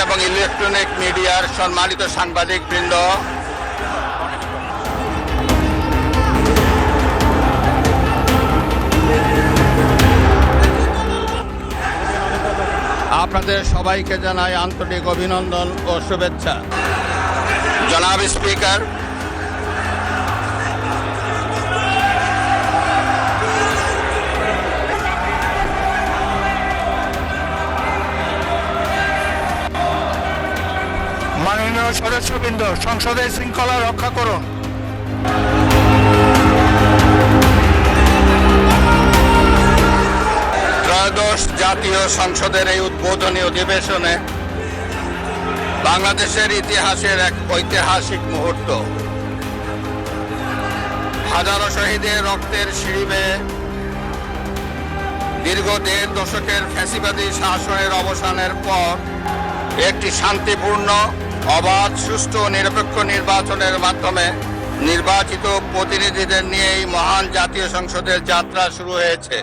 এবং ইলেকট্রনিক মিডিয়ার সম্মানিত সাংবাদিকবৃন্দ, আপনাদের সবাইকে জানাই আন্তরিক অভিনন্দন ও শুভেচ্ছা। জনাব স্পিকার, মাননীয় সদস্যবৃন্দ, সংসদের শৃঙ্খলা রক্ষা করুন। ত্রয়োদশ জাতীয় সংসদের এই উদ্বোধনী অধিবেশনে বাংলাদেশের ইতিহাসের এক ঐতিহাসিক মুহূর্ত। হাজারো শহীদের রক্তের সিঁড়ি বেয়ে দীর্ঘ 1.5 দশকের ফ্যাসিবাদী শাসনের অবসানের পর একটি শান্তিপূর্ণ, অবাধ, সুষ্ঠু ও নিরপেক্ষ নির্বাচনের মাধ্যমে নির্বাচিত প্রতিনিধিদের নিয়ে এই মহান জাতীয় সংসদের যাত্রা শুরু হয়েছে।